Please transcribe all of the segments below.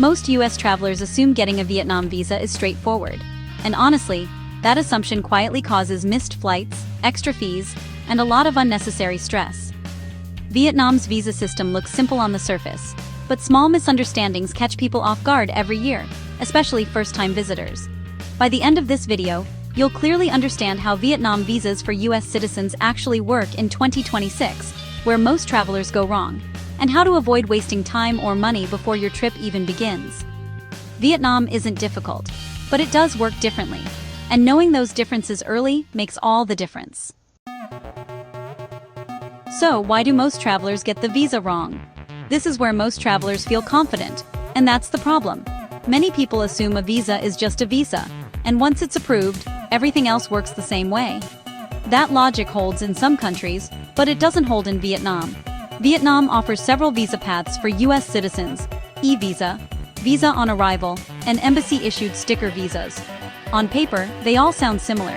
Most US travelers assume getting a Vietnam visa is straightforward. And honestly, that assumption quietly causes missed flights, extra fees, and a lot of unnecessary stress. Vietnam's visa system looks simple on the surface, but small misunderstandings catch people off guard every year, especially first-time visitors. By the end of this video, you'll clearly understand how Vietnam visas for US citizens actually work in 2026, where most travelers go wrong, and how to avoid wasting time or money before your trip even begins. Vietnam isn't difficult, but it does work differently, and knowing those differences early makes all the difference. So, why do most travelers get the visa wrong? This is where most travelers feel confident, and that's the problem. Many people assume a visa is just a visa, and once it's approved, everything else works the same way. That logic holds in some countries, but it doesn't hold in Vietnam. Vietnam offers several visa paths for US citizens: e-visa, visa on arrival, and embassy-issued sticker visas. On paper, they all sound similar.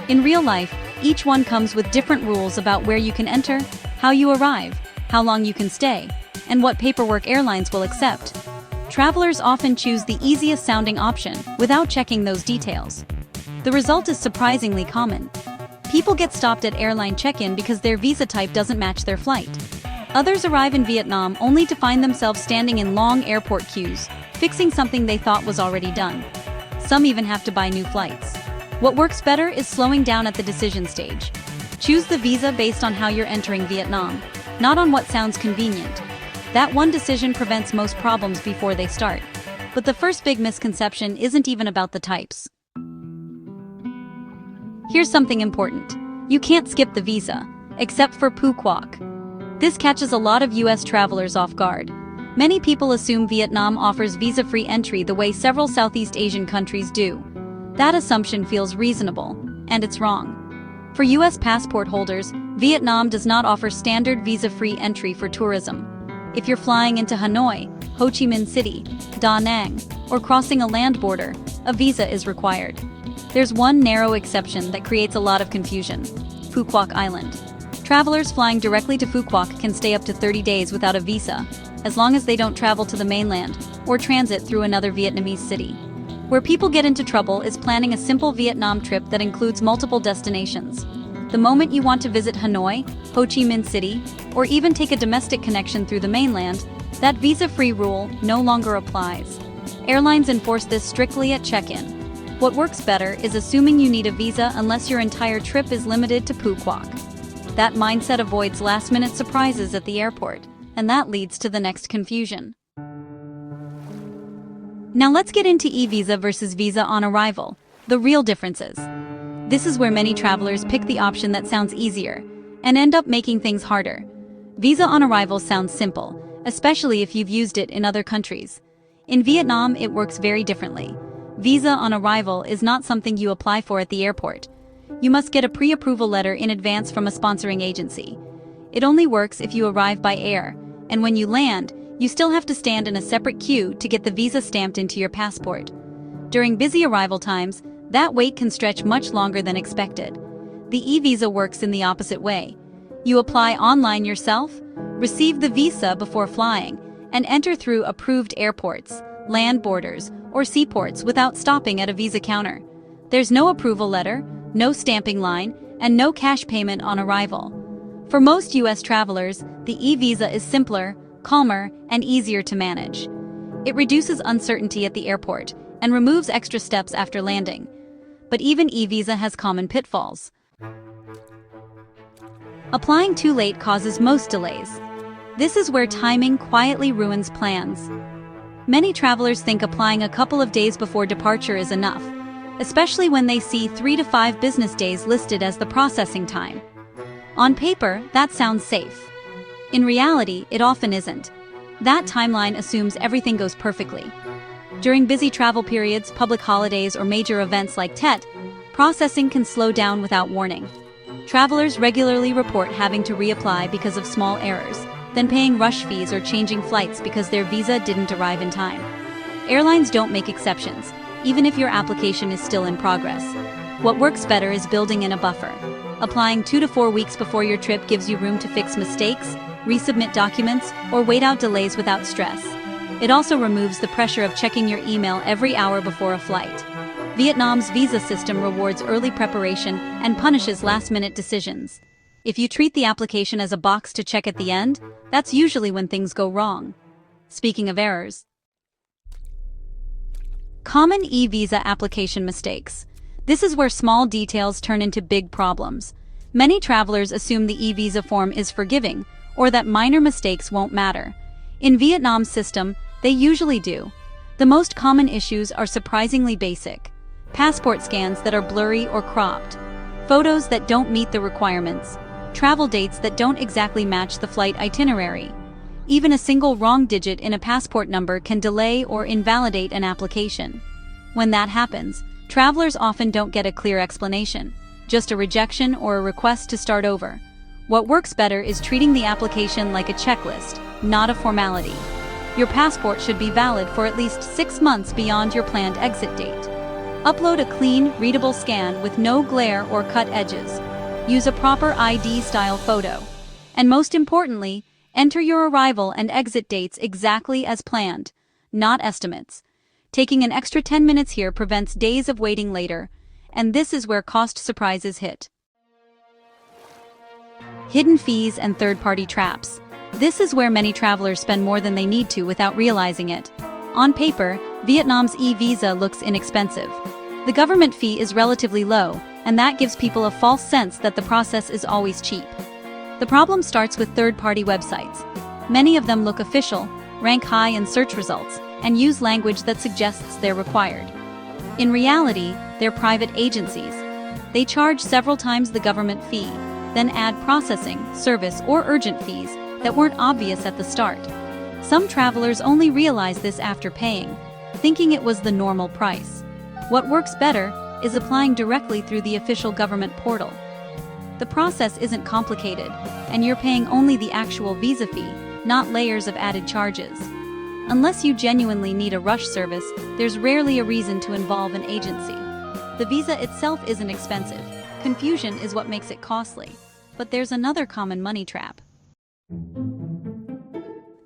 In real life, each one comes with different rules about where you can enter, how you arrive, how long you can stay, and what paperwork airlines will accept. Travelers often choose the easiest-sounding option without checking those details. The result is surprisingly common. People get stopped at airline check-in because their visa type doesn't match their flight. Others arrive in Vietnam only to find themselves standing in long airport queues, fixing something they thought was already done. Some even have to buy new flights. What works better is slowing down at the decision stage. Choose the visa based on how you're entering Vietnam, not on what sounds convenient. That one decision prevents most problems before they start. But the first big misconception isn't even about the types. Here's something important. You can't skip the visa, except for Phu Quoc. This catches a lot of US travelers off guard. Many people assume Vietnam offers visa-free entry the way several Southeast Asian countries do. That assumption feels reasonable, and it's wrong. For US passport holders, Vietnam does not offer standard visa-free entry for tourism. If you're flying into Hanoi, Ho Chi Minh City, Da Nang, or crossing a land border, a visa is required. There's one narrow exception that creates a lot of confusion: Phu Quoc Island. Travelers flying directly to Phu Quoc can stay up to 30 days without a visa, as long as they don't travel to the mainland or transit through another Vietnamese city. Where people get into trouble is planning a simple Vietnam trip that includes multiple destinations. The moment you want to visit Hanoi, Ho Chi Minh City, or even take a domestic connection through the mainland, that visa-free rule no longer applies. Airlines enforce this strictly at check-in. What works better is assuming you need a visa unless your entire trip is limited to Phu Quoc. That mindset avoids last-minute surprises at the airport, and that leads to the next confusion. Now let's get into e-visa versus visa on arrival, the real differences. This is where many travelers pick the option that sounds easier, and end up making things harder. Visa on arrival sounds simple, especially if you've used it in other countries. In Vietnam, it works very differently. Visa on arrival is not something you apply for at the airport. You must get a pre-approval letter in advance from a sponsoring agency. It only works if you arrive by air, and when you land, you still have to stand in a separate queue to get the visa stamped into your passport. During busy arrival times, that wait can stretch much longer than expected. The e-visa works in the opposite way. You apply online yourself, receive the visa before flying, and enter through approved airports, land borders, or seaports without stopping at a visa counter. There's no approval letter, no stamping line, and no cash payment on arrival. For most US travelers, the e-visa is simpler, calmer, and easier to manage. It reduces uncertainty at the airport and removes extra steps after landing. But even e-visa has common pitfalls. Applying too late causes most delays. This is where timing quietly ruins plans. Many travelers think applying a couple of days before departure is enough, especially when they see 3 to 5 business days listed as the processing time. On paper, that sounds safe. In reality, it often isn't. That timeline assumes everything goes perfectly. During busy travel periods, public holidays, or major events like Tet, processing can slow down without warning. Travelers regularly report having to reapply because of small errors, then paying rush fees or changing flights because their visa didn't arrive in time. Airlines don't make exceptions, even if your application is still in progress. What works better is building in a buffer. Applying 2 to 4 weeks before your trip gives you room to fix mistakes, resubmit documents, or wait out delays without stress. It also removes the pressure of checking your email every hour before a flight. Vietnam's visa system rewards early preparation and punishes last-minute decisions. If you treat the application as a box to check at the end, that's usually when things go wrong. Speaking of errors, common e-visa application mistakes. This is where small details turn into big problems. Many travelers assume the e-visa form is forgiving, or that minor mistakes won't matter. In Vietnam's system, they usually do. The most common issues are surprisingly basic. Passport scans that are blurry or cropped, photos that don't meet the requirements, travel dates that don't exactly match the flight itinerary. Even a single wrong digit in a passport number can delay or invalidate an application. When that happens, travelers often don't get a clear explanation, just a rejection or a request to start over. What works better is treating the application like a checklist, not a formality. Your passport should be valid for at least 6 months beyond your planned exit date. Upload a clean, readable scan with no glare or cut edges. Use a proper ID-style photo. And most importantly, enter your arrival and exit dates exactly as planned, not estimates. Taking an extra 10 minutes here prevents days of waiting later, and this is where cost surprises hit. Hidden fees and third-party traps. This is where many travelers spend more than they need to without realizing it. On paper, Vietnam's e-visa looks inexpensive. The government fee is relatively low, and that gives people a false sense that the process is always cheap. The problem starts with third-party websites. Many of them look official, rank high in search results, and use language that suggests they're required. In reality, they're private agencies. They charge several times the government fee, then add processing, service, or urgent fees that weren't obvious at the start. Some travelers only realize this after paying, thinking it was the normal price. What works better is applying directly through the official government portal. The process isn't complicated, and you're paying only the actual visa fee, not layers of added charges. Unless you genuinely need a rush service, there's rarely a reason to involve an agency. The visa itself isn't expensive. Confusion is what makes it costly. But there's another common money trap.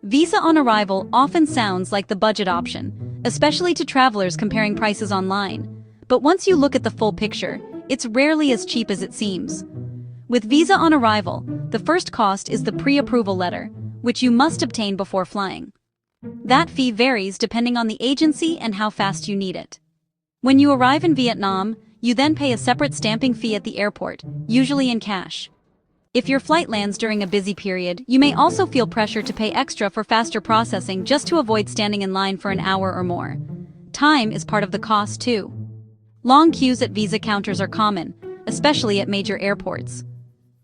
Visa on arrival often sounds like the budget option, especially to travelers comparing prices online. But once you look at the full picture, it's rarely as cheap as it seems. With Visa on arrival, the first cost is the pre-approval letter, which you must obtain before flying. That fee varies depending on the agency and how fast you need it. When you arrive in Vietnam, you then pay a separate stamping fee at the airport, usually in cash. If your flight lands during a busy period, you may also feel pressure to pay extra for faster processing just to avoid standing in line for an hour or more. Time is part of the cost too. Long queues at visa counters are common, especially at major airports.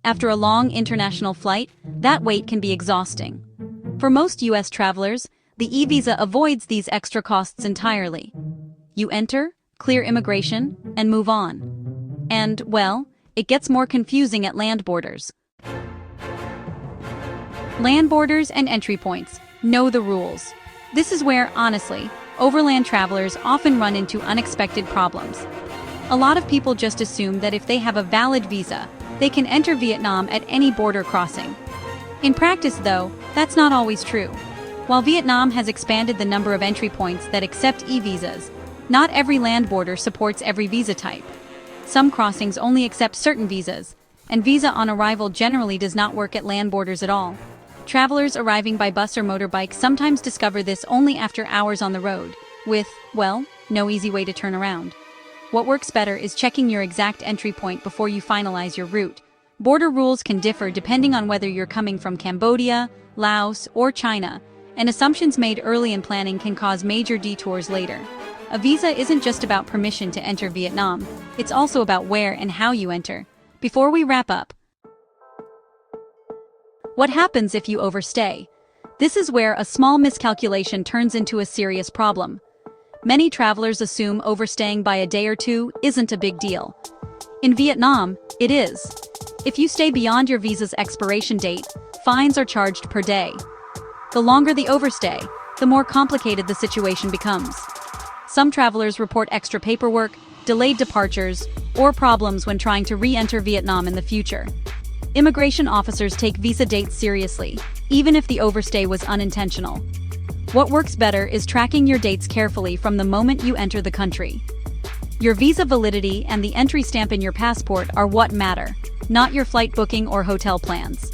After a long international flight, that wait can be exhausting. For most US travelers, the e-visa avoids these extra costs entirely. You enter, clear immigration, and move on. And, well, it gets more confusing at land borders. Land borders and entry points. Know the rules. This is where, honestly, overland travelers often run into unexpected problems. A lot of people just assume that if they have a valid visa, they can enter Vietnam at any border crossing. In practice, though, that's not always true. While Vietnam has expanded the number of entry points that accept e-visas, not every land border supports every visa type. Some crossings only accept certain visas, and visa on arrival generally does not work at land borders at all. Travelers arriving by bus or motorbike sometimes discover this only after hours on the road, with, well, no easy way to turn around. What works better is checking your exact entry point before you finalize your route. Border rules can differ depending on whether you're coming from Cambodia, Laos, or China, and assumptions made early in planning can cause major detours later. A visa isn't just about permission to enter Vietnam, it's also about where and how you enter. Before we wrap up, what happens if you overstay? This is where a small miscalculation turns into a serious problem. Many travelers assume overstaying by a day or two isn't a big deal. In Vietnam, it is. If you stay beyond your visa's expiration date, fines are charged per day. The longer the overstay, the more complicated the situation becomes. Some travelers report extra paperwork, delayed departures, or problems when trying to re-enter Vietnam in the future. Immigration officers take visa dates seriously, even if the overstay was unintentional. What works better is tracking your dates carefully from the moment you enter the country. Your visa validity and the entry stamp in your passport are what matter, not your flight booking or hotel plans.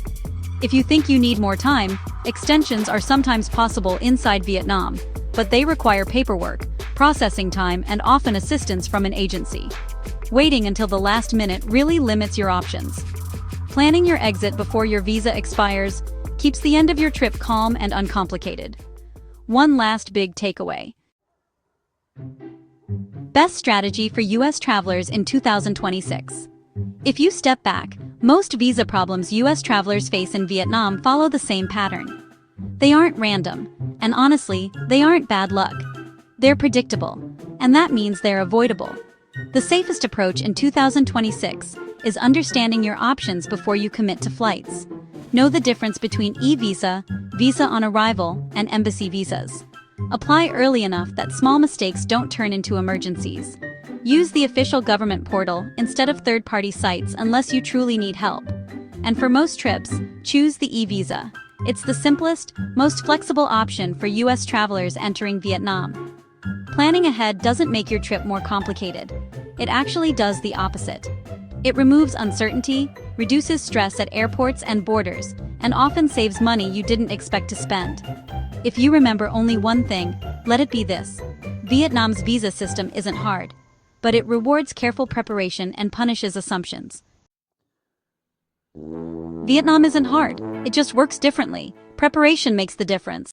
If you think you need more time, extensions are sometimes possible inside Vietnam, but they require paperwork, processing time, and often assistance from an agency. Waiting until the last minute really limits your options. Planning your exit before your visa expires keeps the end of your trip calm and uncomplicated. One last big takeaway. Best strategy for U.S. travelers in 2026. If you step back, most visa problems U.S. travelers face in Vietnam follow the same pattern. They aren't random, and honestly, they aren't bad luck. They're predictable, and that means they're avoidable. The safest approach in 2026 is understanding your options before you commit to flights. Know the difference between e-visa, visa on arrival, and embassy visas. Apply early enough that small mistakes don't turn into emergencies. Use the official government portal instead of third-party sites unless you truly need help. And for most trips, choose the e-visa. It's the simplest, most flexible option for U.S. travelers entering Vietnam. Planning ahead doesn't make your trip more complicated. It actually does the opposite. It removes uncertainty, reduces stress at airports and borders, and often saves money you didn't expect to spend. If you remember only one thing, let it be this. Vietnam's visa system isn't hard, but it rewards careful preparation and punishes assumptions. Vietnam isn't hard, it just works differently. Preparation makes the difference.